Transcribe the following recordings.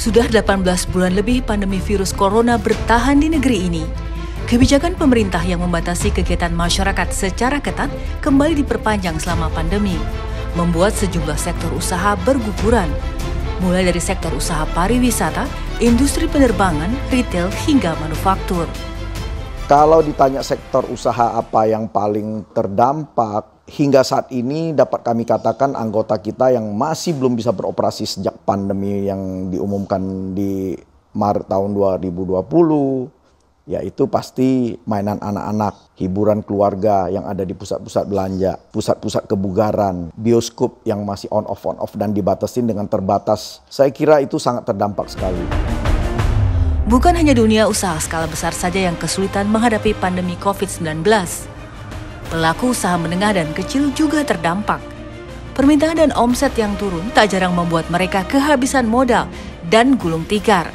Sudah 18 bulan lebih pandemi virus corona bertahan di negeri ini. Kebijakan pemerintah yang membatasi kegiatan masyarakat secara ketat kembali diperpanjang selama pandemi, membuat sejumlah sektor usaha berguguran. Mulai dari sektor usaha pariwisata, industri penerbangan, retail, hingga manufaktur. Kalau ditanya sektor usaha apa yang paling terdampak, hingga saat ini dapat kami katakan anggota kita yang masih belum bisa beroperasi sejak pandemi yang diumumkan di Maret tahun 2020, yaitu pasti mainan anak-anak, hiburan keluarga yang ada di pusat-pusat belanja, pusat-pusat kebugaran, bioskop yang masih on off dan dibatasin dengan terbatas. Saya kira itu sangat terdampak sekali. Bukan hanya dunia usaha skala besar saja yang kesulitan menghadapi pandemi COVID-19. Pelaku usaha menengah dan kecil juga terdampak. Permintaan dan omset yang turun tak jarang membuat mereka kehabisan modal dan gulung tikar.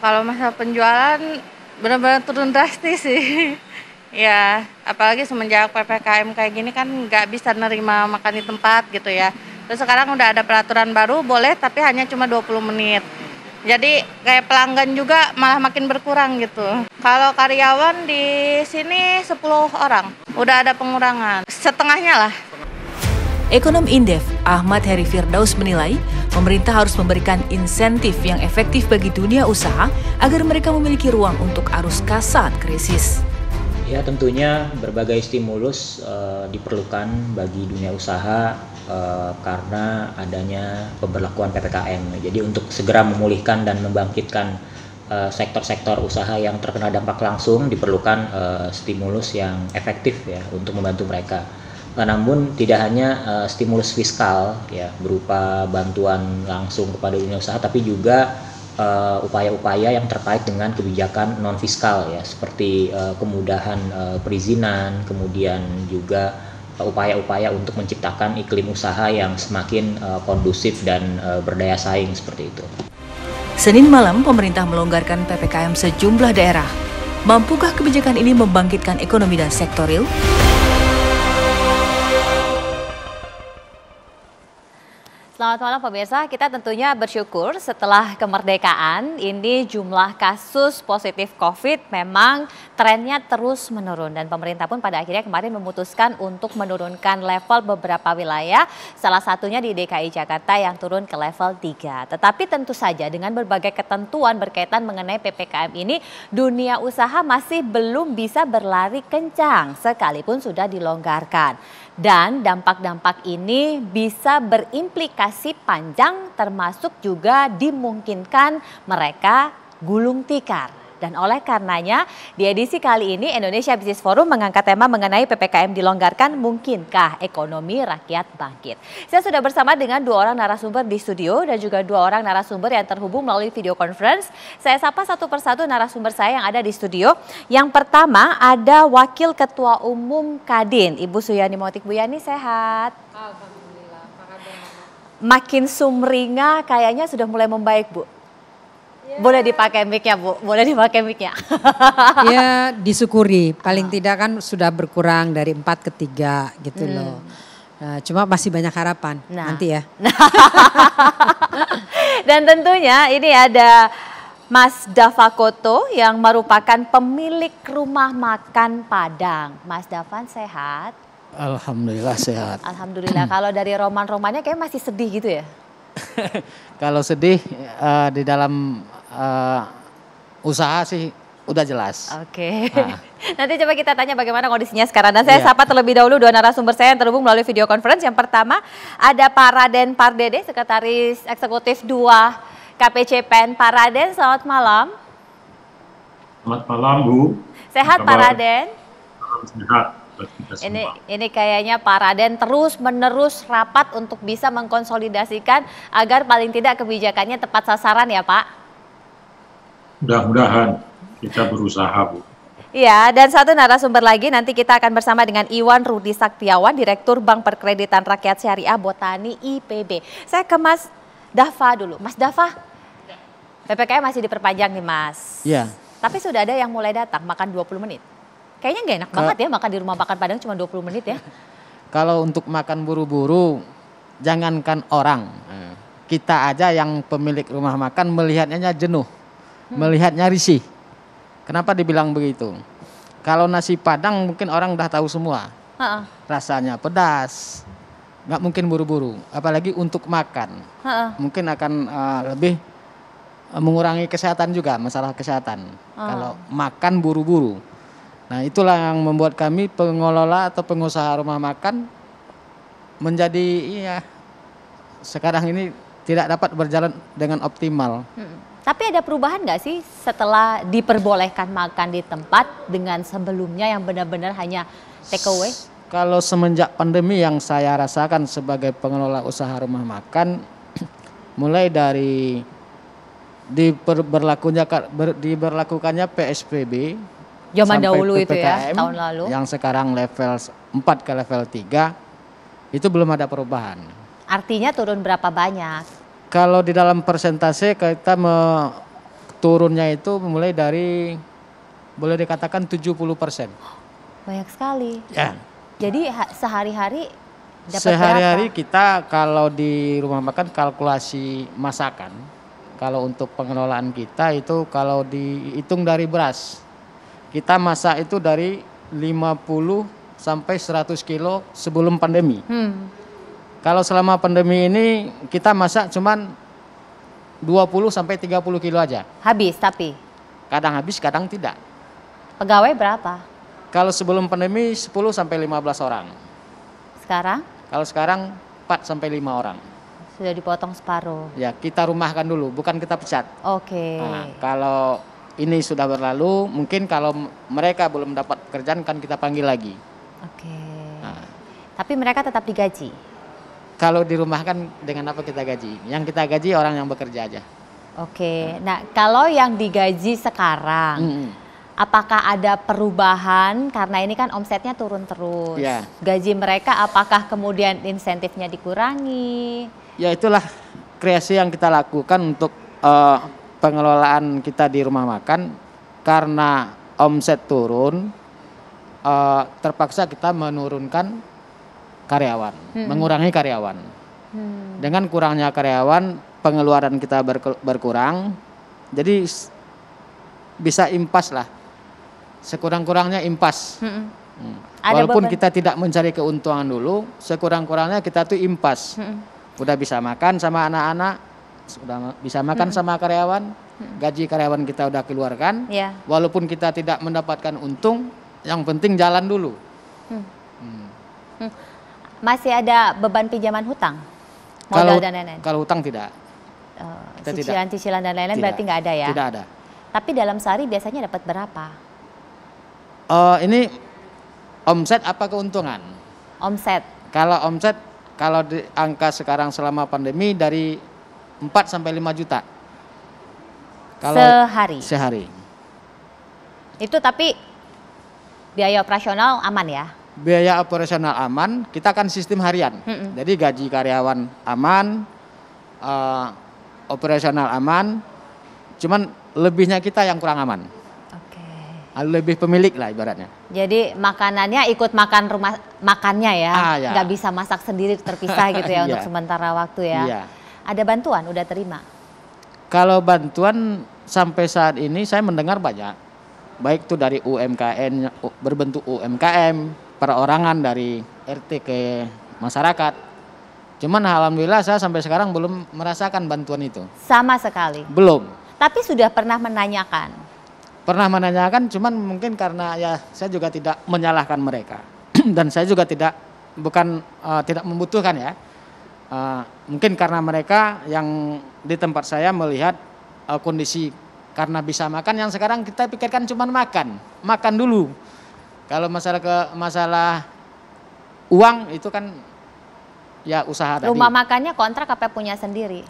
Kalau masa penjualan benar-benar turun drastis sih. Ya, apalagi semenjak PPKM kayak gini kan nggak bisa nerima makan di tempat gitu ya. Terus sekarang udah ada peraturan baru, boleh tapi hanya cuma 20 menit. Jadi kayak pelanggan juga malah makin berkurang gitu. Kalau karyawan di sini 10 orang, udah ada pengurangan. Setengahnya lah. Ekonom Indef, Ahmad Heri Firdaus menilai, pemerintah harus memberikan insentif yang efektif bagi dunia usaha agar mereka memiliki ruang untuk arus kas saat krisis. Ya, tentunya berbagai stimulus diperlukan bagi dunia usaha karena adanya pemberlakuan PPKM. Jadi untuk segera memulihkan dan membangkitkan sektor-sektor usaha yang terkena dampak langsung diperlukan stimulus yang efektif ya untuk membantu mereka. Namun tidak hanya stimulus fiskal ya berupa bantuan langsung kepada dunia usaha, tapi juga upaya-upaya yang terkait dengan kebijakan non fiskal ya seperti kemudahan perizinan, kemudian juga upaya-upaya untuk menciptakan iklim usaha yang semakin kondusif dan berdaya saing seperti itu. Senin malam pemerintah melonggarkan PPKM sejumlah daerah. Mampukah kebijakan ini membangkitkan ekonomi dan sektor real? Selamat malam pemirsa, kita tentunya bersyukur setelah kemerdekaan ini jumlah kasus positif COVID memang trennya terus menurun dan pemerintah pun pada akhirnya kemarin memutuskan untuk menurunkan level beberapa wilayah, salah satunya di DKI Jakarta yang turun ke level 3. Tetapi tentu saja dengan berbagai ketentuan berkaitan mengenai PPKM ini, dunia usaha masih belum bisa berlari kencang sekalipun sudah dilonggarkan. Dan dampak-dampak ini bisa berimplikasi panjang termasuk juga dimungkinkan mereka gulung tikar. Dan oleh karenanya di edisi kali ini Indonesia Business Forum mengangkat tema mengenai PPKM dilonggarkan, mungkinkah ekonomi rakyat bangkit. Saya sudah bersama dengan 2 orang narasumber di studio dan juga 2 orang narasumber yang terhubung melalui video conference. Saya sapa satu persatu narasumber saya yang ada di studio. Yang pertama ada Wakil Ketua Umum Kadin, Ibu Suyani Motik. Bu Yani sehat? Alhamdulillah, apa kabar? Makin sumringah kayaknya sudah mulai membaik, Bu. Boleh dipakai mic-nya, Bu. Boleh dipakai mic-nya. Ya, disyukuri. Paling tidak kan sudah berkurang dari 4 ke 3 gitu loh. Nah, cuma masih banyak harapan nanti ya. Dan tentunya ini ada Mas Dava Koto yang merupakan pemilik rumah makan Padang. Mas Davan sehat? Alhamdulillah sehat. Alhamdulillah. Kalau dari roman-romannya kayak masih sedih gitu ya? Kalau sedih di dalam usaha sih udah jelas. Oke. Nanti coba kita tanya bagaimana kondisinya sekarang. Dan saya sapa terlebih dahulu 2 narasumber saya yang terhubung melalui video conference. Yang pertama ada Pak Raden Pardede, Sekretaris Eksekutif 2 KPCPEN. Pak Raden, selamat malam. Selamat malam, Bu. Sehat Pak Raden? Sehat. Ini kayaknya Pak Raden terus-menerus rapat untuk bisa mengkonsolidasikan agar paling tidak kebijakannya tepat sasaran ya Pak? Mudah-mudahan kita berusaha, Bu. Iya, dan satu narasumber lagi nanti kita akan bersama dengan Iwan Rudi Saktiawan, Direktur Bank Perkreditan Rakyat Syariah Botani IPB. Saya ke Mas Dava dulu. Mas Dava, PPKM masih diperpanjang nih Mas. Iya. Tapi sudah ada yang mulai datang makan 20 menit. Kayaknya nggak enak banget ya makan di rumah makan Padang cuma 20 menit ya. Kalau untuk makan buru-buru, jangankan orang, kita aja yang pemilik rumah makan melihatnya jenuh, melihatnya risih. Kenapa dibilang begitu? Kalau nasi Padang mungkin orang udah tahu semua, rasanya pedas, nggak mungkin buru-buru, apalagi untuk makan, mungkin akan lebih mengurangi kesehatan juga, masalah kesehatan. Kalau makan buru-buru, nah itulah yang membuat kami pengelola atau pengusaha rumah makan menjadi sekarang ini tidak dapat berjalan dengan optimal. Tapi ada perubahan nggak sih setelah diperbolehkan makan di tempat dengan sebelumnya yang benar-benar hanya take away? Kalau semenjak pandemi yang saya rasakan sebagai pengelola usaha rumah makan, mulai dari diberlakukannya PSBB zaman sampai dahulu itu ya, PPKM, tahun lalu. yang sekarang level 4 ke level 3, itu belum ada perubahan. Artinya turun berapa banyak? Kalau di dalam persentase kita turunnya itu mulai dari boleh dikatakan 70%. Banyak sekali. Ya. Jadi sehari-hari dapat Sehari-hari berapa? kita kalau di rumah makan kalkulasi masakan, kalau untuk pengelolaan kita itu kalau dihitung dari beras, kita masak itu dari 50 sampai 100 kilo sebelum pandemi. Kalau selama pandemi ini kita masak cuman 20 sampai 30 kilo aja. Habis tapi? Kadang habis, kadang tidak. Pegawai berapa? Kalau sebelum pandemi 10 sampai 15 orang. Sekarang? Kalau sekarang 4 sampai 5 orang. Sudah dipotong separuh. Ya, kita rumahkan dulu, bukan kita pecat. Oke. Nah, kalau ini sudah berlalu, mungkin kalau mereka belum dapat pekerjaan kan kita panggil lagi. Oke. Nah. Tapi mereka tetap digaji? Kalau dirumahkan dengan apa kita gaji? Yang kita gaji orang yang bekerja aja. Oke. Nah, kalau yang digaji sekarang, apakah ada perubahan karena ini kan omsetnya turun terus? Ya. Gaji mereka apakah kemudian insentifnya dikurangi? Ya itulah kreasi yang kita lakukan untuk pengelolaan kita di rumah makan. Karena omset turun, terpaksa kita menurunkan karyawan, mengurangi karyawan. Dengan kurangnya karyawan, pengeluaran kita berkurang, jadi bisa impas lah, sekurang-kurangnya impas. Walaupun kita tidak mencari keuntungan dulu, sekurang-kurangnya kita tuh impas. Udah bisa makan sama anak-anak, sudah bisa makan sama karyawan, gaji karyawan kita udah keluarkan, walaupun kita tidak mendapatkan untung, yang penting jalan dulu. Masih ada beban pinjaman hutang? Modal dan lain-lain? Kalau hutang tidak. Cicilan-cicilan dan lain-lain berarti nggak ada ya? Tidak ada. Tapi dalam sehari biasanya dapat berapa? Ini omset apa keuntungan? Omset. Kalau omset, kalau di angka sekarang selama pandemi dari 4 sampai 5 juta. Kalau sehari? Sehari. Itu tapi biaya operasional aman ya? Biaya operasional aman, kita kan sistem harian. Jadi gaji karyawan aman, operasional aman, cuman lebihnya kita yang kurang aman. Lebih pemilik lah ibaratnya. Jadi makanannya ikut makan rumah makannya ya, nggak bisa masak sendiri terpisah gitu ya untuk sementara waktu ya. Ada bantuan udah terima? Kalau bantuan sampai saat ini saya mendengar banyak, baik itu dari UMKM, berbentuk UMKM, perorangan dari RT ke masyarakat. Cuman alhamdulillah saya sampai sekarang belum merasakan bantuan itu. Sama sekali? Belum. Tapi sudah pernah menanyakan? Pernah menanyakan, cuman mungkin karena ya saya juga tidak menyalahkan mereka. Dan saya juga tidak membutuhkan ya. Mungkin karena mereka yang di tempat saya melihat kondisi karena bisa makan, yang sekarang kita pikirkan cuman makan dulu. Kalau masalah uang itu kan ya usaha tadi. Rumah makannya kontrak apa punya sendiri?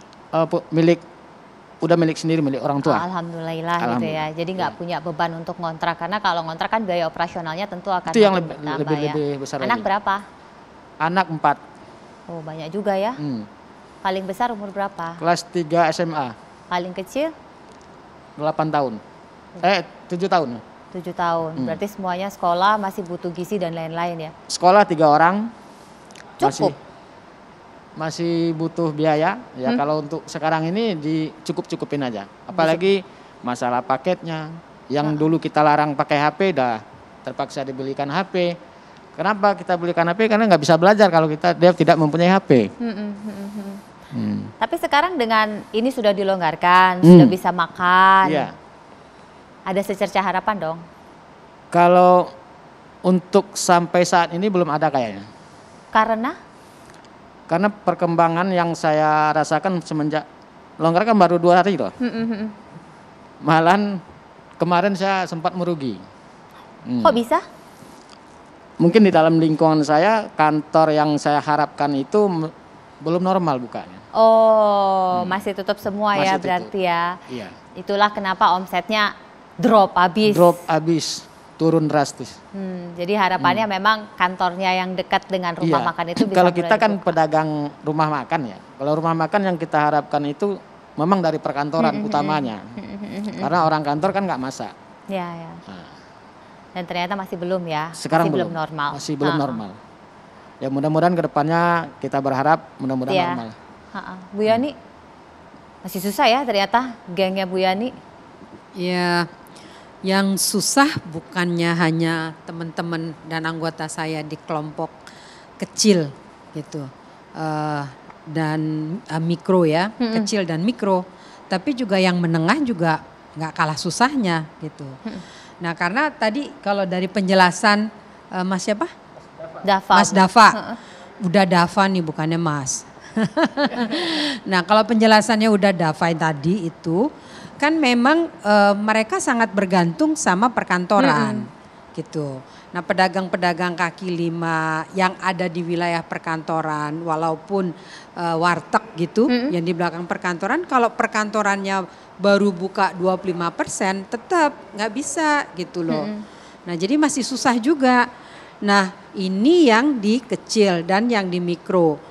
Udah milik sendiri, milik orang tua. Alhamdulillah gitu ya. Jadi nggak punya beban untuk ngontrak, karena kalau ngontrak kan biaya operasionalnya tentu akan itu yang lebih besar. Anak lagi. berapa? Anak 4. Oh banyak juga ya. Paling besar umur berapa? Kelas 3 SMA. Paling kecil? 8 tahun. 7 tahun. 7 tahun. Berarti semuanya sekolah, masih butuh gizi dan lain-lain ya? Sekolah 3 orang. Cukup? masih butuh biaya ya. Kalau untuk sekarang ini dicukup-cukupin aja. Apalagi masalah paketnya yang dulu kita larang pakai HP dah terpaksa dibelikan HP. Kenapa kita belikan HP? Karena nggak bisa belajar kalau dia tidak mempunyai HP. Tapi sekarang dengan ini sudah dilonggarkan, sudah bisa makan. Iya. Ada secerca harapan dong. Kalau untuk sampai saat ini belum ada kayaknya. Karena perkembangan yang saya rasakan semenjak longgar kan baru 2 hari loh. Malahan kemarin saya sempat merugi. Kok bisa? Mungkin di dalam lingkungan saya, kantor yang saya harapkan itu belum normal bukanya. Oh, masih tutup semua Masih ya tutup. berarti ya. Iya. Itulah kenapa omsetnya drop habis. Turun drastis. Jadi harapannya memang kantornya yang dekat dengan rumah makan itu bisa Kalau kita kan dibuka. pedagang rumah makan ya. Kalau rumah makan yang kita harapkan itu memang dari perkantoran utamanya. Karena orang kantor kan nggak masak. Ya. Dan ternyata masih belum ya. Sekarang masih belum normal. Masih belum normal. Ya mudah-mudahan kedepannya kita berharap mudah-mudahan normal. Bu Yani masih susah ya ternyata gengnya Bu Yani. Ya, yang susah bukannya hanya teman-teman dan anggota saya di kelompok kecil gitu dan mikro ya, kecil dan mikro, tapi juga yang menengah juga nggak kalah susahnya gitu. Nah karena tadi kalau dari penjelasan Mas siapa? Mas Dava, udah Dava nih bukannya Mas. Nah kalau penjelasannya udah Dava tadi itu kan memang mereka sangat bergantung sama perkantoran gitu. Nah pedagang-pedagang kaki lima yang ada di wilayah perkantoran walaupun warteg gitu yang di belakang perkantoran, kalau perkantorannya baru buka 25% tetap nggak bisa gitu loh. Nah jadi masih susah juga. Nah ini yang di kecil dan yang di mikro.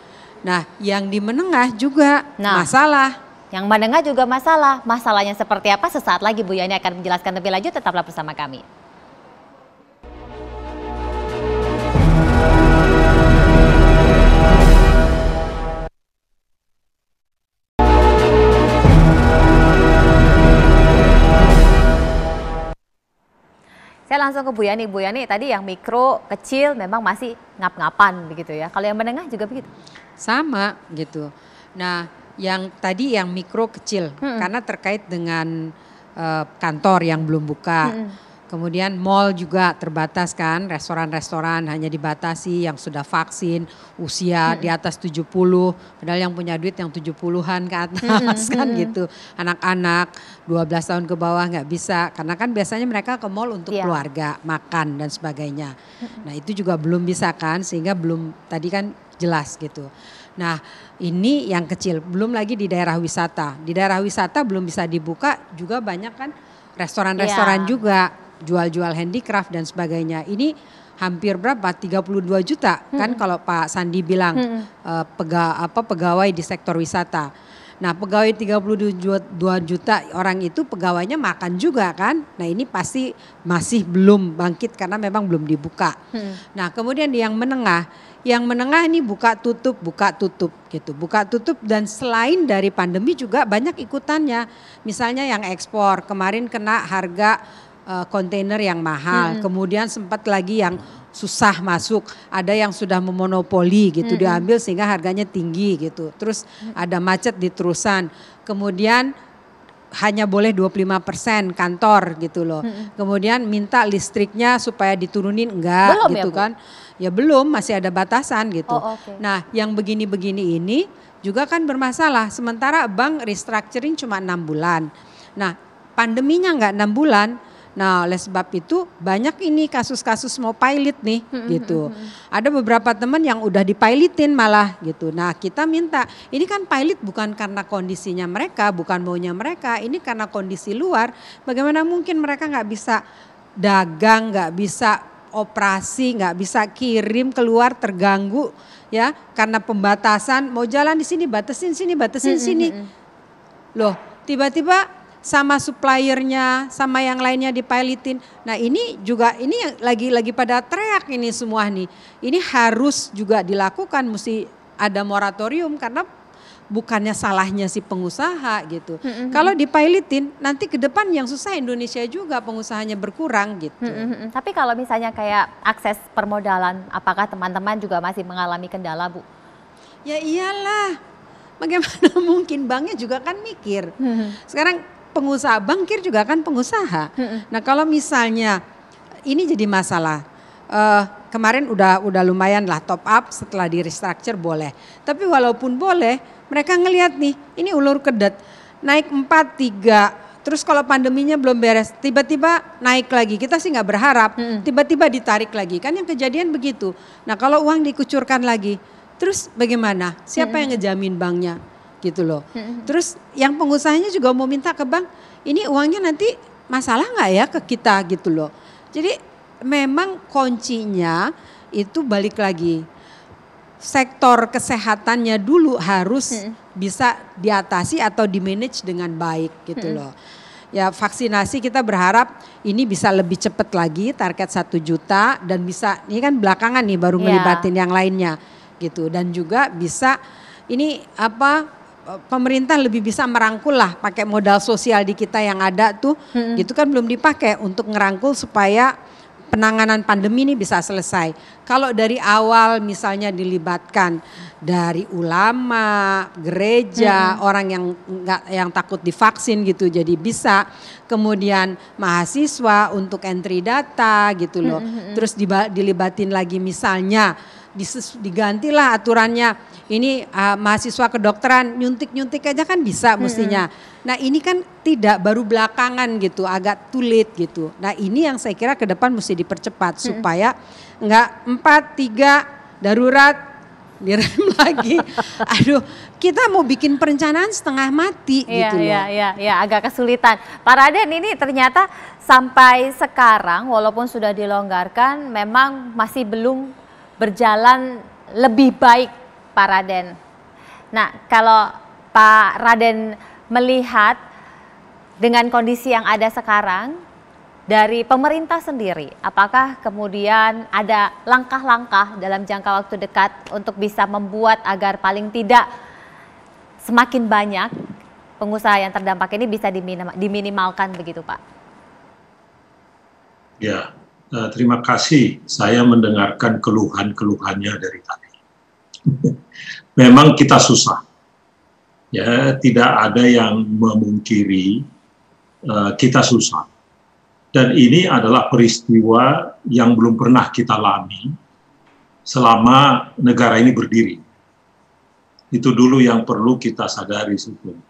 Nah yang di menengah juga masalah. Yang menengah juga masalah. Masalahnya seperti apa sesaat lagi Bu Yani akan menjelaskan lebih lanjut, tetaplah bersama kami. Saya langsung ke Bu Yani. Bu Yani tadi yang mikro kecil memang masih ngap-ngapan begitu ya. Kalau yang menengah juga begitu? Sama gitu. Nah yang tadi yang mikro kecil karena terkait dengan kantor yang belum buka. Kemudian mall juga terbatas kan, restoran-restoran hanya dibatasi yang sudah vaksin, usia di atas 70, padahal yang punya duit yang 70-an ke atas kan gitu. Anak-anak 12 tahun ke bawah nggak bisa, karena kan biasanya mereka ke mall untuk keluarga, makan dan sebagainya. Nah itu juga belum bisa kan, sehingga belum tadi kan jelas gitu. Nah ini yang kecil, belum lagi di daerah wisata. Di daerah wisata belum bisa dibuka juga banyak kan restoran-restoran juga. Jual-jual handicraft dan sebagainya. Ini hampir berapa? 32 juta kan kalau Pak Sandi bilang pegawai di sektor wisata. Nah pegawai 32 juta orang itu pegawainya makan juga kan. Nah ini pasti masih belum bangkit karena memang belum dibuka. Nah kemudian yang menengah ini buka tutup gitu. Buka tutup dan selain dari pandemi juga banyak ikutannya. Misalnya yang ekspor kemarin kena harga kontainer yang mahal, kemudian sempat lagi yang susah masuk, ada yang sudah memonopoli gitu, diambil sehingga harganya tinggi gitu. Terus ada macet di terusan, kemudian hanya boleh 25% kantor gitu loh. Kemudian minta listriknya supaya diturunin enggak belum gitu ya, kan. Ya belum, masih ada batasan gitu. Nah yang begini-begini ini juga kan bermasalah, sementara bank restructuring cuma 6 bulan. Nah pandeminya enggak 6 bulan. Nah oleh sebab itu banyak ini kasus-kasus mau pilot nih gitu. Ada beberapa teman yang udah dipilotin malah gitu. Nah kita minta, ini kan pilot bukan karena kondisinya mereka, bukan maunya mereka. Ini karena kondisi luar, bagaimana mungkin mereka nggak bisa dagang, nggak bisa operasi, nggak bisa kirim keluar, terganggu ya. Karena pembatasan, mau jalan di sini batasin sini, batasin sini. Loh tiba-tiba sama suppliernya, sama yang lainnya dipilotin. Nah ini juga, ini yang lagi pada teriak ini semua nih. Ini harus juga dilakukan, mesti ada moratorium karena bukannya salahnya si pengusaha gitu. Kalau dipilotin nanti ke depan yang susah Indonesia juga, pengusahanya berkurang gitu. Tapi kalau misalnya kayak akses permodalan, apakah teman-teman juga masih mengalami kendala, Bu? Ya iyalah, bagaimana mungkin, banknya juga kan mikir. Sekarang pengusaha, bankir juga kan pengusaha. Nah kalau misalnya ini jadi masalah, kemarin udah lumayan lah top up, setelah di restructure boleh. Tapi walaupun boleh, mereka ngelihat nih, ini ulur kedet, naik 4-3, terus kalau pandeminya belum beres, tiba-tiba naik lagi. Kita sih nggak berharap, tiba-tiba ditarik lagi. Kan yang kejadian begitu. Nah kalau uang dikucurkan lagi, terus bagaimana? Siapa yang ngejamin banknya? Gitu loh. Terus yang pengusahanya juga mau minta ke bank, ini uangnya nanti masalah nggak ya ke kita gitu loh. Jadi memang kuncinya itu balik lagi. Sektor kesehatannya dulu harus bisa diatasi atau di-manage dengan baik gitu loh. Ya vaksinasi kita berharap ini bisa lebih cepat lagi, target 1 juta dan bisa, ini kan belakangan nih baru ngelibatin yang lainnya gitu. Dan juga bisa ini pemerintah lebih bisa merangkul lah, pakai modal sosial di kita yang ada tuh gitu kan belum dipakai untuk ngerangkul supaya penanganan pandemi ini bisa selesai. Kalau dari awal misalnya dilibatkan dari ulama, gereja, orang yang takut divaksin gitu jadi bisa. Kemudian mahasiswa untuk entry data gitu loh. Terus dilibatin lagi misalnya digantilah aturannya. Ini mahasiswa kedokteran nyuntik-nyuntik aja kan bisa mestinya. Nah ini kan tidak, baru belakangan gitu, agak too late gitu. Nah ini yang saya kira ke depan mesti dipercepat supaya enggak 4-3 darurat direm lagi. Aduh, kita mau bikin perencanaan setengah mati gitu loh. Iya, agak kesulitan. Pak Raden, ini ternyata sampai sekarang walaupun sudah dilonggarkan memang masih belum berjalan lebih baik, Pak Raden. Nah, kalau Pak Raden melihat dengan kondisi yang ada sekarang dari pemerintah sendiri, apakah kemudian ada langkah-langkah dalam jangka waktu dekat untuk bisa membuat agar paling tidak semakin banyak pengusaha yang terdampak ini bisa diminimalkan begitu, Pak? Ya, terima kasih. Saya mendengarkan keluhan-keluhannya dari tadi. Memang kita susah. Ya, tidak ada yang memungkiri kita susah. Dan ini adalah peristiwa yang belum pernah kita alami selama negara ini berdiri. Itu dulu yang perlu kita sadari sebetulnya.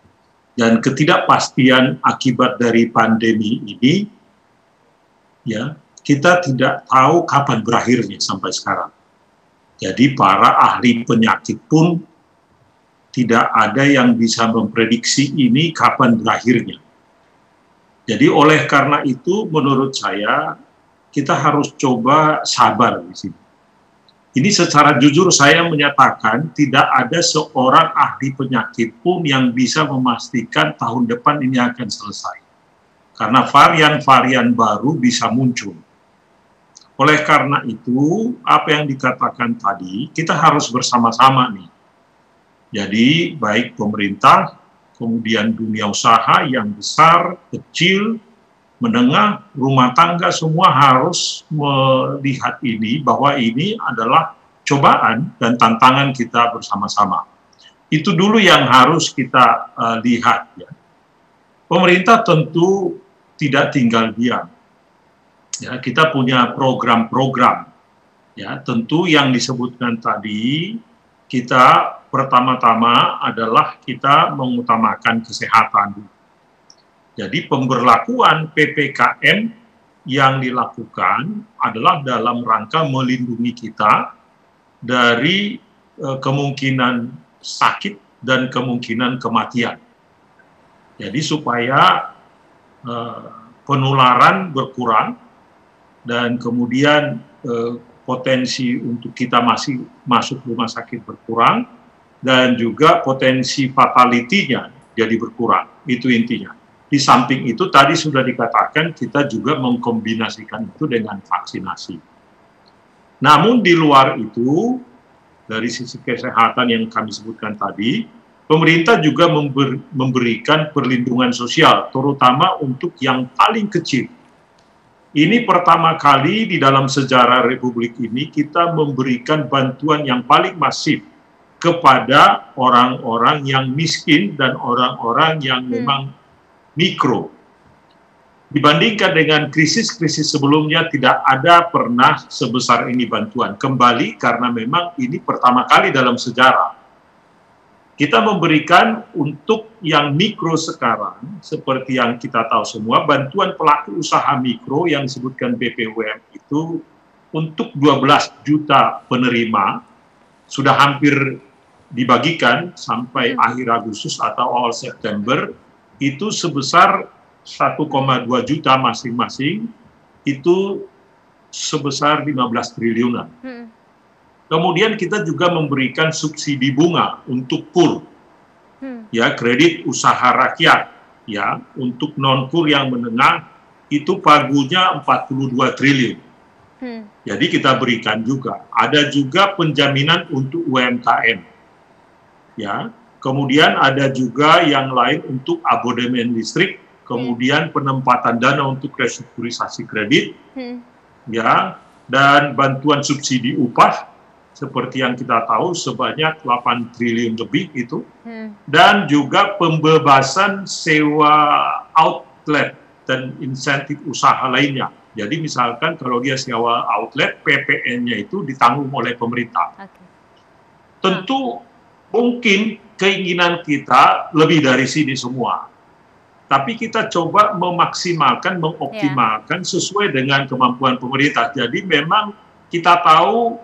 Dan ketidakpastian akibat dari pandemi ini, ya, kita tidak tahu kapan berakhirnya sampai sekarang. Jadi para ahli penyakit pun tidak ada yang bisa memprediksi ini kapan berakhirnya. Jadi oleh karena itu menurut saya kita harus coba sabar di sini. Ini secara jujur saya menyatakan tidak ada seorang ahli penyakit pun yang bisa memastikan tahun depan ini akan selesai. Karena varian-varian baru bisa muncul. Oleh karena itu, apa yang dikatakan tadi, kita harus bersama-sama nih. Jadi, baik pemerintah, kemudian dunia usaha yang besar, kecil, menengah, rumah tangga, semua harus melihat ini, bahwa ini adalah cobaan dan tantangan kita bersama-sama. Itu dulu yang harus kita lihat. Ya. Pemerintah tentu tidak tinggal diam. Ya, kita punya program-program, ya, tentu yang disebutkan tadi, kita pertama-tama adalah kita mengutamakan kesehatan. Jadi pemberlakuan PPKM yang dilakukan adalah dalam rangka melindungi kita dari kemungkinan sakit dan kemungkinan kematian. Jadi supaya penularan berkurang, dan kemudian potensi untuk kita masih masuk rumah sakit berkurang, dan juga potensi fatality-nya jadi berkurang. Itu intinya. Di samping itu tadi sudah dikatakan kita juga mengkombinasikan itu dengan vaksinasi. Namun di luar itu, dari sisi kesehatan yang kami sebutkan tadi, pemerintah juga memberikan perlindungan sosial, terutama untuk yang paling kecil. Ini pertama kali di dalam sejarah Republik ini kita memberikan bantuan yang paling masif kepada orang-orang yang miskin dan orang-orang yang memang mikro. Dibandingkan dengan krisis-krisis sebelumnya, tidak ada pernah sebesar ini bantuan. Kembali karena memang ini pertama kali dalam sejarah. Kita memberikan untuk yang mikro sekarang, seperti yang kita tahu semua, bantuan pelaku usaha mikro yang disebutkan BPUM itu untuk 12 juta penerima, sudah hampir dibagikan sampai akhir Agustus atau awal September, itu sebesar 1,2 juta masing-masing, itu sebesar 15 triliunan. Kemudian kita juga memberikan subsidi bunga untuk KUR, ya, kredit usaha rakyat, ya, untuk non-KUR yang menengah, itu pagunya 42 triliun. Jadi kita berikan juga. Ada juga penjaminan untuk UMKM. Ya, kemudian ada juga yang lain untuk abodemen listrik, kemudian penempatan dana untuk restrukturisasi kredit, ya, dan bantuan subsidi upah seperti yang kita tahu sebanyak 8 triliun lebih itu, dan juga pembebasan sewa outlet dan insentif usaha lainnya. Jadi misalkan kalau dia sewa outlet, PPN-nya itu ditanggung oleh pemerintah. Tentu mungkin keinginan kita lebih dari sini semua. Tapi kita coba memaksimalkan, mengoptimalkan sesuai dengan kemampuan pemerintah. Jadi memang kita tahu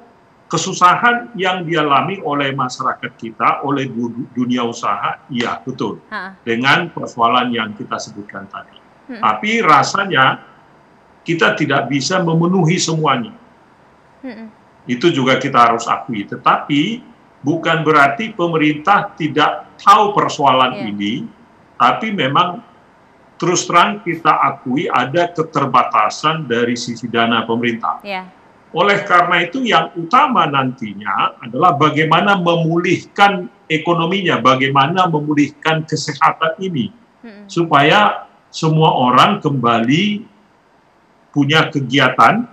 kesusahan yang dialami oleh masyarakat kita, oleh dunia usaha, iya betul. Dengan persoalan yang kita sebutkan tadi. Tapi rasanya kita tidak bisa memenuhi semuanya. Itu juga kita harus akui. Tetapi bukan berarti pemerintah tidak tahu persoalan ini, tapi memang terus terang kita akui ada keterbatasan dari sisi dana pemerintah. Oleh karena itu yang utama nantinya adalah bagaimana memulihkan ekonominya, bagaimana memulihkan kesehatan ini, supaya semua orang kembali punya kegiatan,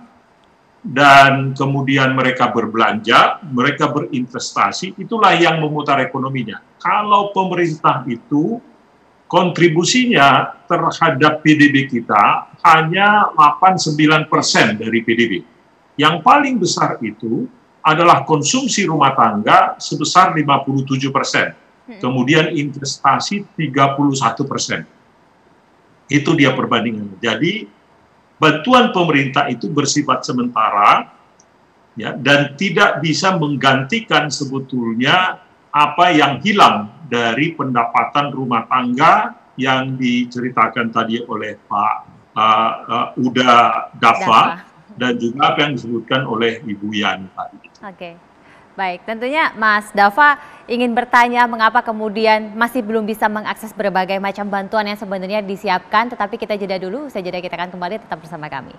dan kemudian mereka berbelanja, mereka berinvestasi, itulah yang memutar ekonominya. Kalau pemerintah itu kontribusinya terhadap PDB kita hanya 8-9% dari PDB. Yang paling besar itu adalah konsumsi rumah tangga sebesar 57%. Kemudian investasi 31%. Itu dia perbandingannya. Jadi bantuan pemerintah itu bersifat sementara, ya, dan tidak bisa menggantikan sebetulnya apa yang hilang dari pendapatan rumah tangga yang diceritakan tadi oleh Pak Uda Dafa, dan juga apa yang disebutkan oleh Ibu Yani tadi. Baik, tentunya Mas Dafa ingin bertanya mengapa kemudian masih belum bisa mengakses berbagai macam bantuan yang sebenarnya disiapkan, tetapi kita jeda dulu, usai jeda kita akan kembali, tetap bersama kami.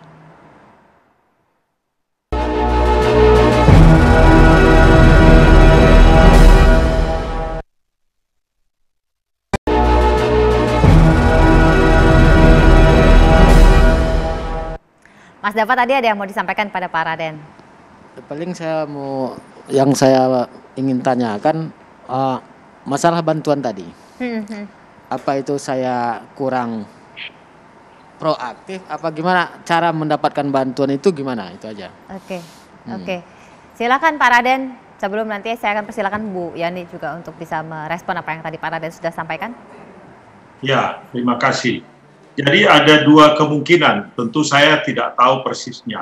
Mas Dafa, tadi ada yang mau disampaikan pada Pak Raden? Paling yang saya ingin tanyakan masalah bantuan tadi. Apa itu saya kurang proaktif? Apa gimana cara mendapatkan bantuan itu gimana? Itu aja. Oke. Silakan Pak Raden. Sebelum nanti saya akan persilakan Bu Yani juga untuk bisa merespon apa yang tadi Pak Raden sudah sampaikan. Ya, terima kasih. Jadi ada dua kemungkinan, tentu saya tidak tahu persisnya.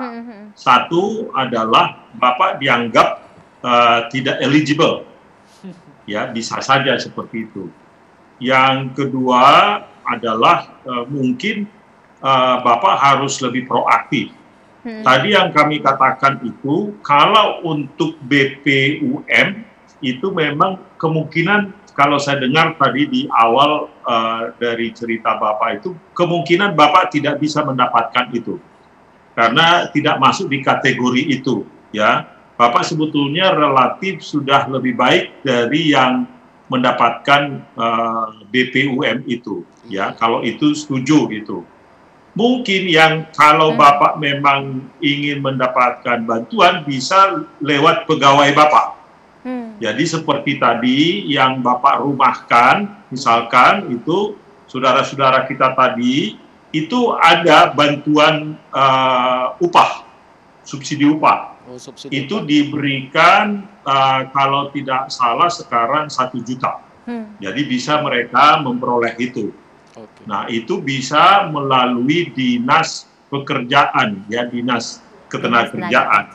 Satu adalah Bapak dianggap tidak eligible, ya bisa saja seperti itu. Yang kedua adalah mungkin Bapak harus lebih proaktif. Tadi yang kami katakan itu, kalau untuk BPUM itu memang kemungkinan, kalau saya dengar tadi di awal dari cerita Bapak itu, kemungkinan Bapak tidak bisa mendapatkan itu. Karena tidak masuk di kategori itu, ya. Bapak sebetulnya relatif sudah lebih baik dari yang mendapatkan BPUM itu, ya. Kalau itu setuju gitu. Mungkin yang kalau Bapak memang ingin mendapatkan bantuan bisa lewat pegawai Bapak. Jadi seperti tadi yang Bapak rumahkan, misalkan itu saudara-saudara kita tadi, itu ada bantuan upah, subsidi upah. Itu diberikan kalau tidak salah sekarang 1 juta. Jadi bisa mereka memperoleh itu. Nah itu bisa melalui dinas pekerjaan, ya dinas ketenagakerjaan.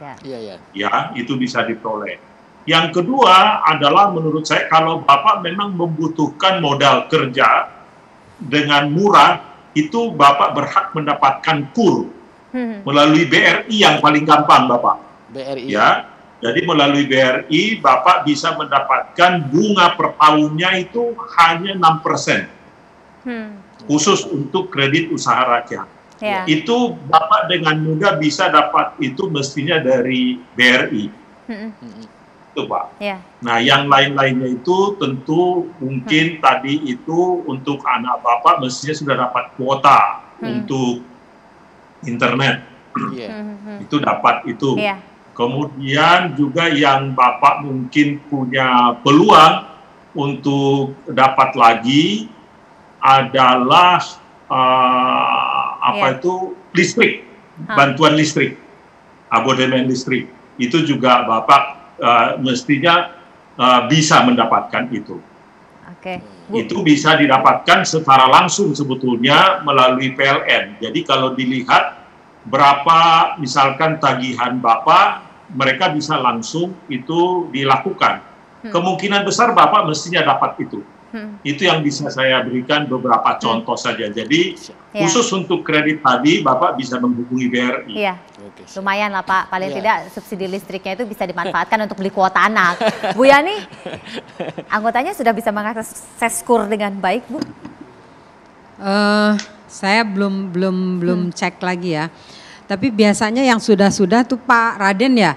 Ya itu bisa diperoleh. Yang kedua adalah menurut saya kalau Bapak memang membutuhkan modal kerja dengan murah, itu Bapak berhak mendapatkan KUR melalui BRI yang paling gampang Bapak. BRI. Ya, jadi melalui BRI Bapak bisa mendapatkan bunga per tahunnya itu hanya 6%. Khusus untuk kredit usaha rakyat. Itu Bapak dengan mudah bisa dapat itu mestinya dari BRI. Itu Pak. Nah yang lain-lainnya itu tentu mungkin tadi itu untuk anak Bapak mestinya sudah dapat kuota untuk internet. Itu dapat itu. Kemudian juga yang Bapak mungkin punya peluang untuk dapat lagi adalah itu listrik, bantuan listrik, abonemen listrik. Itu juga Bapak mestinya bisa mendapatkan itu. Itu bisa didapatkan secara langsung sebetulnya melalui PLN. Jadi kalau dilihat berapa misalkan tagihan Bapak, mereka bisa langsung itu dilakukan. Kemungkinan besar Bapak mestinya dapat itu. Itu yang bisa saya berikan beberapa contoh saja. Jadi khusus untuk kredit tadi Bapak bisa menghubungi BRI. Lumayan lah Pak, paling tidak subsidi listriknya itu bisa dimanfaatkan untuk beli kuota anak. Bu Yani, anggotanya sudah bisa mengakses KUR dengan baik Bu? Saya belum cek lagi ya. Tapi biasanya yang sudah tuh Pak Raden ya,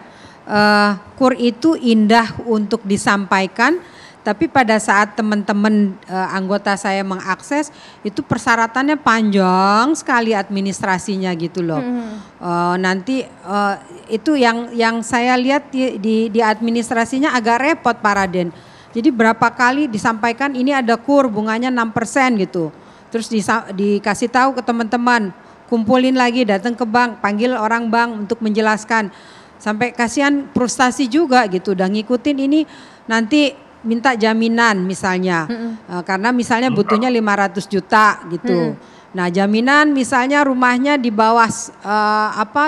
KUR itu indah untuk disampaikan. Tapi pada saat teman-teman anggota saya mengakses itu persyaratannya panjang sekali administrasinya gitu loh. Nanti itu yang saya lihat di administrasinya agak repot Pak Raden. Jadi berapa kali disampaikan ini ada KUR bunganya 6% gitu. Terus dikasih tahu ke teman-teman, kumpulin lagi, datang ke bank, panggil orang bank untuk menjelaskan. Sampai kasihan frustasi juga gitu, udah ngikutin ini nanti minta jaminan misalnya, karena misalnya butuhnya 500 juta gitu. Nah jaminan misalnya rumahnya di bawah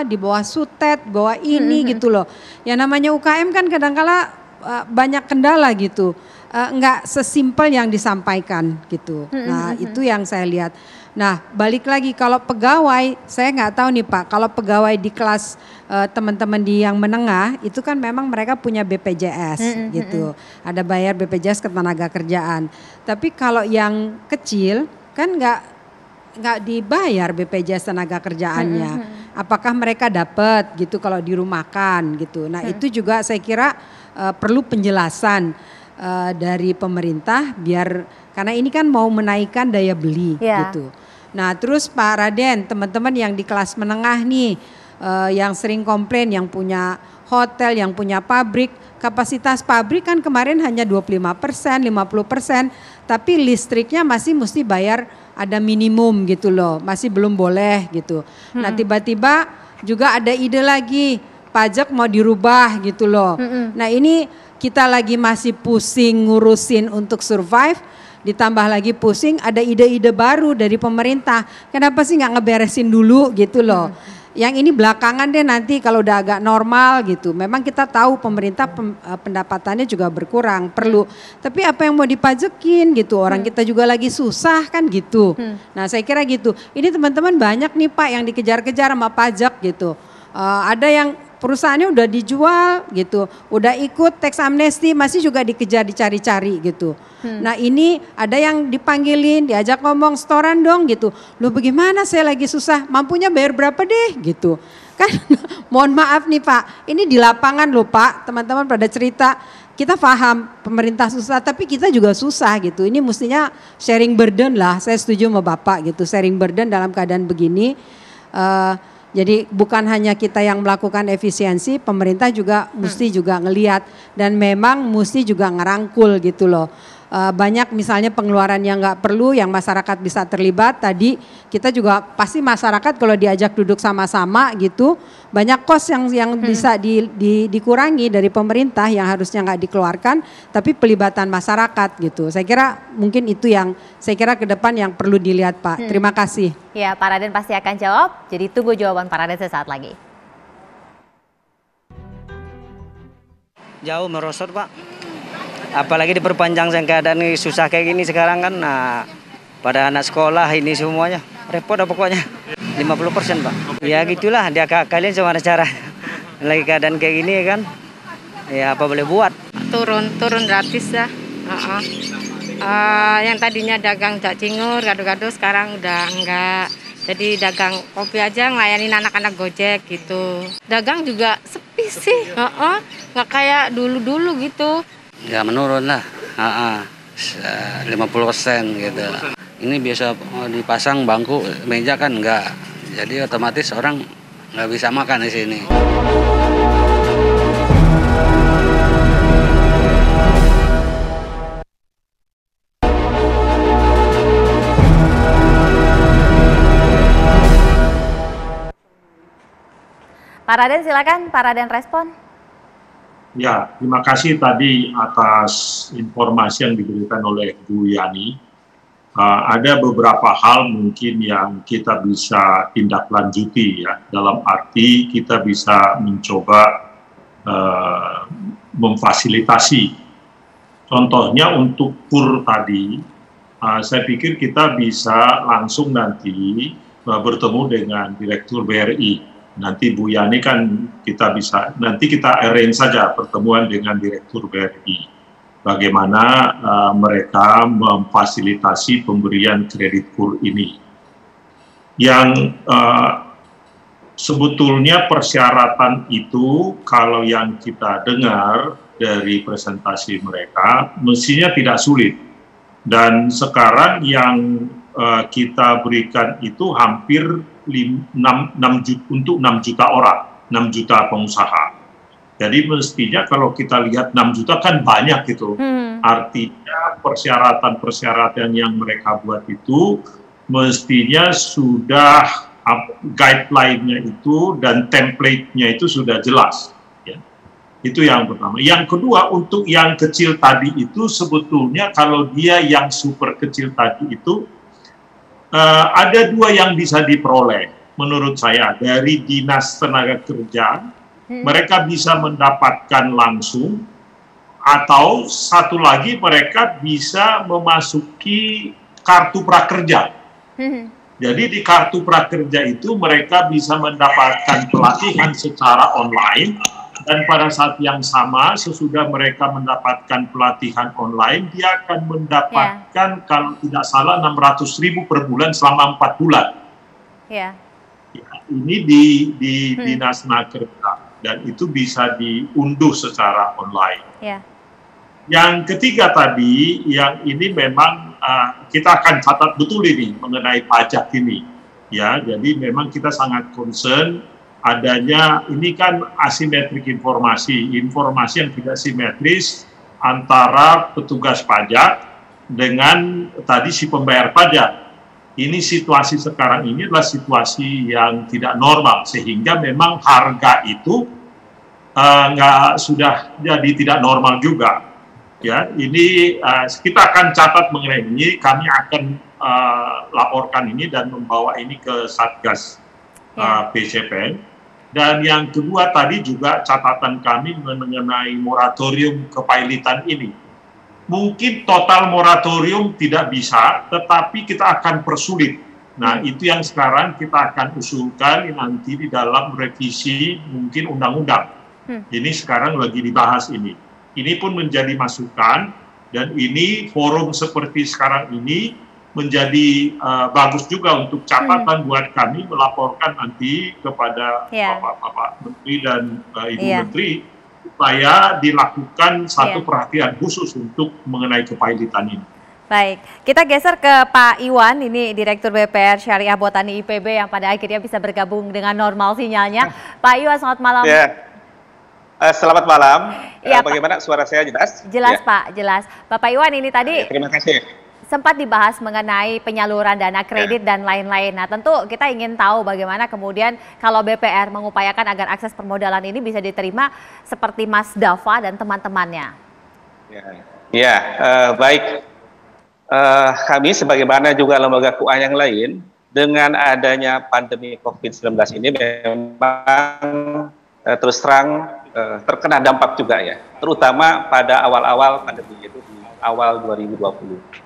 di bawah sutet, bawah ini gitu loh. Yang namanya UKM kan kadang-kala banyak kendala gitu, nggak sesimpel yang disampaikan gitu. Nah itu yang saya lihat. Nah balik lagi kalau pegawai, saya nggak tahu nih Pak, kalau pegawai di kelas teman-teman di yang menengah itu kan memang mereka punya BPJS gitu, ada bayar BPJS ketenagakerjaan. Tapi kalau yang kecil kan nggak dibayar BPJS tenaga kerjaannya. Apakah mereka dapat gitu kalau dirumahkan gitu. Nah itu juga saya kira perlu penjelasan dari pemerintah biar, karena ini kan mau menaikkan daya beli gitu. Nah terus Pak Raden, teman-teman yang di kelas menengah nih yang sering komplain, yang punya hotel, yang punya pabrik, kapasitas pabrik kan kemarin hanya 25%, 50%, tapi listriknya masih mesti bayar ada minimum gitu loh, masih belum boleh gitu. Nah tiba-tiba juga ada ide lagi, pajak mau dirubah gitu loh. Nah ini kita lagi masih pusing ngurusin untuk survive, ditambah lagi pusing ada ide-ide baru dari pemerintah. Kenapa sih nggak ngeberesin dulu gitu loh. Yang ini belakangan deh nanti kalau udah agak normal gitu. Memang kita tahu pemerintah pendapatannya juga berkurang, perlu. Tapi apa yang mau dipajekin gitu, orang kita juga lagi susah kan gitu. Nah saya kira gitu. Ini teman-teman banyak nih Pak yang dikejar-kejar sama pajak gitu. Ada yang perusahaannya udah dijual gitu, udah ikut tax amnesty masih juga dikejar dicari-cari gitu. Nah ini ada yang dipanggilin, diajak ngomong setoran dong gitu. Loh bagaimana saya lagi susah, mampunya bayar berapa deh gitu. Kan mohon maaf nih Pak, ini di lapangan loh Pak, teman-teman pada cerita, kita paham pemerintah susah tapi kita juga susah gitu. Ini mestinya sharing burden lah, saya setuju sama Bapak gitu, sharing burden dalam keadaan begini. Jadi bukan hanya kita yang melakukan efisiensi, pemerintah juga mesti juga ngelihat dan memang mesti juga ngerangkul gitu loh. Banyak misalnya pengeluaran yang nggak perlu yang masyarakat bisa terlibat. Tadi kita juga pasti masyarakat kalau diajak duduk sama-sama gitu banyak kos yang bisa dikurangi dari pemerintah yang harusnya nggak dikeluarkan tapi pelibatan masyarakat gitu. Saya kira mungkin itu yang saya kira ke depan yang perlu dilihat Pak. Terima kasih. Ya Pak Raden pasti akan jawab, jadi tunggu jawaban Pak Raden sesaat lagi. Jauh merosot Pak. Apalagi diperpanjang keadaan ini susah kayak gini sekarang kan. Nah, pada anak sekolah ini semuanya repot pokoknya. 50% Pak. Ya gitulah dia kalian sama cara. Lagi keadaan kayak gini kan. Ya apa boleh buat. Turun gratis ya. Yang tadinya dagang cingur, gado-gado sekarang udah enggak. Jadi dagang kopi aja ngelayanin anak-anak Gojek gitu. Dagang juga sepi sih. Nggak kayak dulu-dulu gitu. Ya menurun lah, 50% gitu. Ini biasa dipasang bangku, meja kan enggak. Jadi otomatis orang nggak bisa makan di sini. Pak Raden silakan, Pak Raden respon. Ya, terima kasih tadi atas informasi yang diberikan oleh Bu Yani. Ada beberapa hal mungkin yang kita bisa tindak lanjuti ya, dalam arti kita bisa mencoba memfasilitasi. Contohnya untuk KUR tadi, saya pikir kita bisa langsung nanti bertemu dengan Direktur BRI. Nanti Bu Yani kan nanti kita arrange saja pertemuan dengan Direktur BRI. Bagaimana mereka memfasilitasi pemberian kredit KUR ini. Yang sebetulnya persyaratan itu kalau yang kita dengar dari presentasi mereka mestinya tidak sulit. Dan sekarang yang kita berikan itu hampir 6 juta orang, 6 juta pengusaha. Jadi mestinya kalau kita lihat 6 juta kan banyak gitu. Artinya persyaratan-persyaratan yang mereka buat itu mestinya sudah guideline-nya itu dan template-nya itu sudah jelas. Ya. Itu yang pertama. Yang kedua, untuk yang kecil tadi itu sebetulnya kalau dia yang super kecil tadi itu ada dua yang bisa diperoleh menurut saya dari Dinas Tenaga Kerja. Mereka bisa mendapatkan langsung atau satu lagi mereka bisa memasuki kartu prakerja. Jadi di kartu prakerja itu mereka bisa mendapatkan pelatihan secara online. Dan pada saat yang sama, sesudah mereka mendapatkan pelatihan online, dia akan mendapatkan, kalau tidak salah, 600.000 per bulan selama 4 bulan. Ya, ini di Dinas Tenaga Kerja, dan itu bisa diunduh secara online. Yang ketiga tadi, yang ini memang kita akan catat betul ini mengenai pajak ini. Ya, jadi memang kita sangat concern adanya ini kan asimetrik informasi yang tidak simetris antara petugas pajak dengan tadi si pembayar pajak. Ini situasi sekarang ini adalah situasi yang tidak normal sehingga memang harga itu sudah jadi tidak normal juga. Ya, ini kita akan catat mengenai ini, kami akan laporkan ini dan membawa ini ke Satgas PCPN. Dan yang kedua tadi juga catatan kami mengenai moratorium kepailitan ini. Mungkin total moratorium tidak bisa, tetapi kita akan persulit. Nah, itu yang sekarang kita akan usulkan nanti di dalam revisi mungkin undang-undang. Ini sekarang lagi dibahas ini. Ini pun menjadi masukan, dan ini forum seperti sekarang ini menjadi bagus juga untuk catatan buat kami melaporkan nanti kepada Bapak Menteri dan Ibu Menteri supaya dilakukan satu perhatian khusus untuk mengenai kepailitan ini. Baik, kita geser ke Pak Iwan, ini Direktur BPR Syariah Botani IPB yang pada akhirnya bisa bergabung dengan normal sinyalnya. Pak Iwan, selamat malam. Selamat malam. Bagaimana suara saya jelas? Jelas Pak, jelas. Bapak Iwan, ini tadi terima kasih. Sempat dibahas mengenai penyaluran dana kredit dan lain-lain. Nah, tentu kita ingin tahu bagaimana kemudian kalau BPR mengupayakan agar akses permodalan ini bisa diterima seperti Mas Dava dan teman-temannya. Baik. Kami sebagaimana juga lembaga keuangan yang lain, dengan adanya pandemi COVID-19 ini memang terus terang terkena dampak juga ya, terutama pada awal-awal pandemi itu di awal 2020.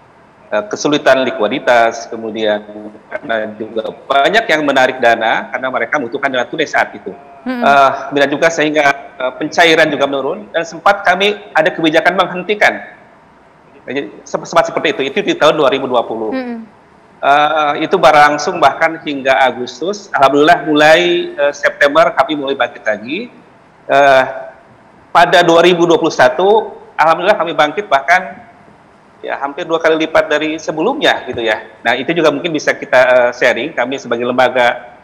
Kesulitan likuiditas, kemudian karena juga banyak yang menarik dana karena mereka membutuhkan dana tunai saat itu. Kemudian juga sehingga pencairan juga menurun dan sempat kami ada kebijakan menghentikan. Jadi sempat seperti itu di tahun 2020. Itu berlangsung bahkan hingga Agustus. Alhamdulillah mulai September kami mulai bangkit lagi. Pada 2021 alhamdulillah kami bangkit bahkan ya hampir 2 kali lipat dari sebelumnya gitu ya. Nah, itu juga mungkin bisa kita sharing kami sebagai lembaga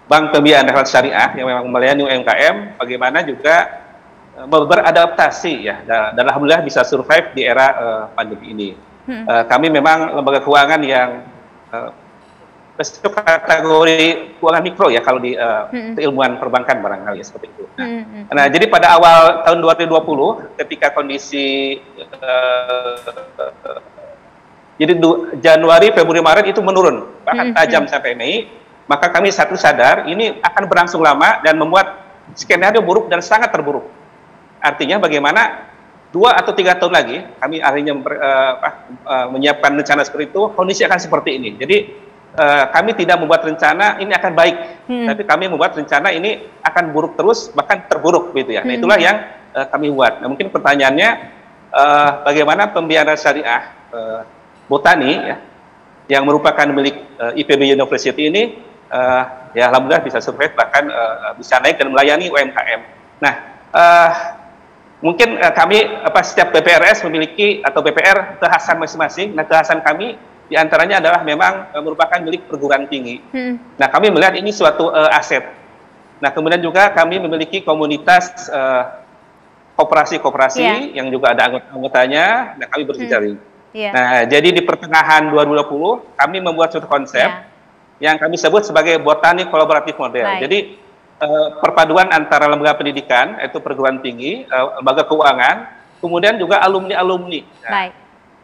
Bank Pembiayaan Dakwah Syariah yang memang melayani UMKM bagaimana juga beradaptasi ya dan alhamdulillah bisa survive di era pandemi ini. Kami memang lembaga keuangan yang itu kategori keuangan mikro ya kalau di keilmuan perbankan barangkali ya, seperti itu. Nah, jadi pada awal tahun 2020 ketika kondisi jadi Januari, Februari, Maret itu menurun bahkan tajam sampai Mei, maka kami sadar ini akan berlangsung lama dan membuat skenario buruk dan sangat terburuk. Artinya bagaimana 2 atau 3 tahun lagi kami akhirnya menyiapkan rencana seperti itu, kondisi akan seperti ini. Jadi kami tidak membuat rencana ini akan baik, tapi kami membuat rencana ini akan buruk terus, bahkan terburuk gitu ya. Nah, itulah yang kami buat. Nah, mungkin pertanyaannya bagaimana pembiayaan syariah Botani ya, yang merupakan milik IPB University ini ya alhamdulillah bisa survive bahkan bisa naik dan melayani UMKM. Nah, mungkin kami setiap BPRS memiliki atau BPR kekhasan masing-masing. Nah, kekhasan kami di antaranya adalah memang merupakan milik perguruan tinggi. Nah, kami melihat ini suatu aset. Nah, kemudian juga kami memiliki komunitas koperasi-koperasi yang juga ada anggotanya. Nah, kami berjejaring. Nah, jadi di pertengahan 2020 kami membuat suatu konsep yang kami sebut sebagai Botani Collaborative Model. Jadi perpaduan antara lembaga pendidikan, yaitu perguruan tinggi, lembaga keuangan, kemudian juga alumni-alumni. Nah,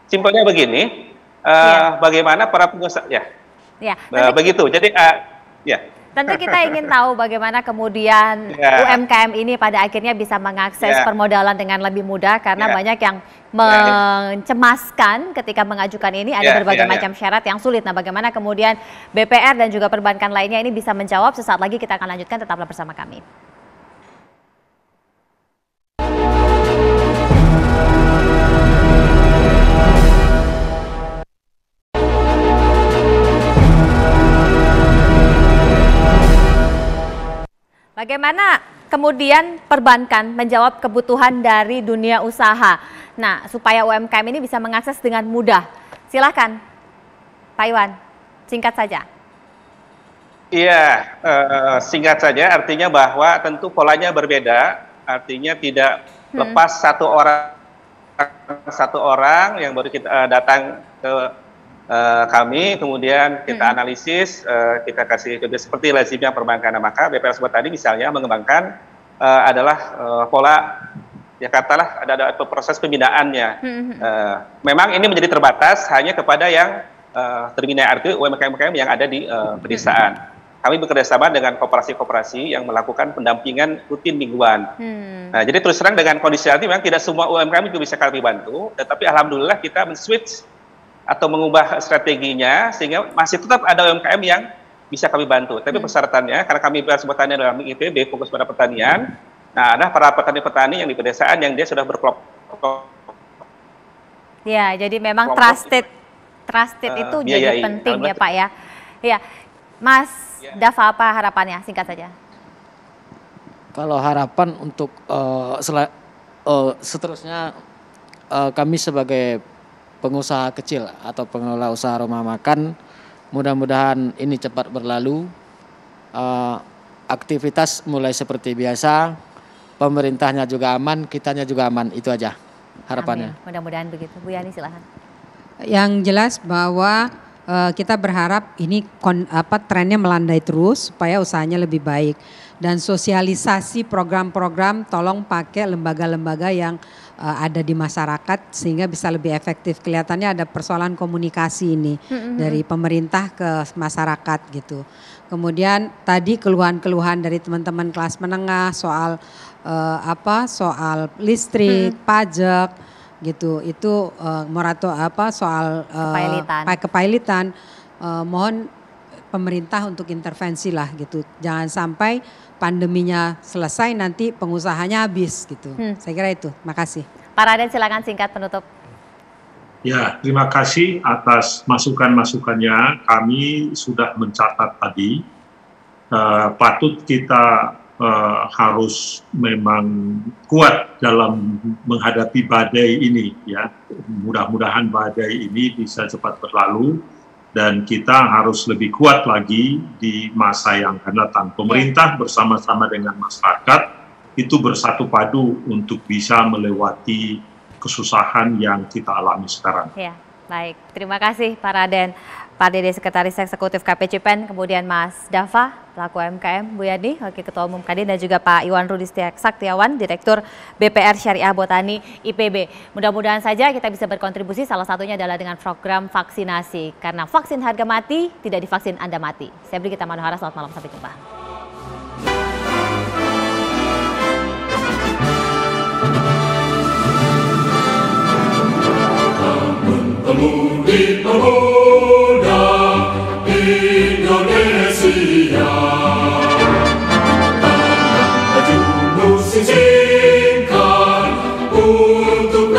simpelnya begini. Bagaimana para pengusaha begitu. Jadi tentu kita ingin tahu bagaimana kemudian UMKM ini pada akhirnya bisa mengakses permodalan dengan lebih mudah karena banyak yang mencemaskan ketika mengajukan ini ada berbagai macam syarat yang sulit. Nah, bagaimana kemudian BPR dan juga perbankan lainnya ini bisa menjawab? Sesaat lagi kita akan lanjutkan, tetaplah bersama kami. Bagaimana kemudian perbankan menjawab kebutuhan dari dunia usaha? Nah, supaya UMKM ini bisa mengakses dengan mudah. Silakan, Pak Iwan, singkat saja. Iya, singkat saja. Artinya bahwa tentu polanya berbeda. Artinya tidak lepas satu orang yang baru kita datang ke kami, kemudian kita analisis, kita kasih seperti lazimnya perbankan. Maka BPR tadi misalnya mengembangkan adalah pola, ya katalah ada proses pembinaannya. Memang ini menjadi terbatas hanya kepada yang terbina, arti UMKM yang ada di pedesaan. Kami bekerjasama dengan koperasi-koperasi yang melakukan pendampingan rutin mingguan. Nah, jadi terus terang dengan kondisi saat ini memang tidak semua UMKM itu bisa kami bantu, tetapi alhamdulillah kita men-switch atau mengubah strateginya sehingga masih tetap ada UMKM yang bisa kami bantu. Tapi persyaratannya, karena kami bersebutannya dalam IPB fokus pada pertanian, nah ada para petani-petani yang di pedesaan yang dia sudah berkelompok. Ya, jadi memang trusted trusted itu biayai. jadi penting ya Pak ya. Ya, Mas Dava, apa harapannya? Singkat saja. Kalau harapan untuk seterusnya kami sebagai pengusaha kecil atau pengelola usaha rumah makan, mudah-mudahan ini cepat berlalu, aktivitas mulai seperti biasa, pemerintahnya juga aman, kitanya juga aman, itu aja harapannya. Amin. Mudah-mudahan begitu. Bu Yani silahkan. Yang jelas bahwa kita berharap ini trennya melandai terus supaya usahanya lebih baik, dan sosialisasi program-program tolong pakai lembaga-lembaga yang ada di masyarakat sehingga bisa lebih efektif. Kelihatannya ada persoalan komunikasi ini dari pemerintah ke masyarakat gitu. Kemudian tadi keluhan-keluhan dari teman-teman kelas menengah soal soal listrik, pajak gitu, itu soal kepailitan, mohon pemerintah untuk intervensi lah gitu, jangan sampai pandeminya selesai nanti pengusahanya habis gitu. Saya kira itu. Makasih. Pak Raden silakan singkat penutup. Ya, terima kasih atas masukan-masukannya. Kami sudah mencatat tadi, patut kita harus memang kuat dalam menghadapi badai ini ya. Mudah-mudahan badai ini bisa cepat berlalu dan kita harus lebih kuat lagi di masa yang akan datang. Pemerintah bersama-sama dengan masyarakat itu bersatu padu untuk bisa melewati kesusahan yang kita alami sekarang. Ya, baik. Terima kasih Pak Raden. Pak Dede, Sekretaris Eksekutif KPCPEN, kemudian Mas Dava, pelaku UMKM, Bu Yani, Wakil Ketua Umum Kadin, dan juga Pak Iwan Rudi Saktiawan, Direktur BPR Syariah Botani IPB. Mudah-mudahan saja kita bisa berkontribusi, salah satunya adalah dengan program vaksinasi. Karena vaksin harga mati, tidak divaksin Anda mati. Saya Brigita Manohara, selamat malam, sampai jumpa. Pemudi pemuda Indonesia, baju musim singkat untuk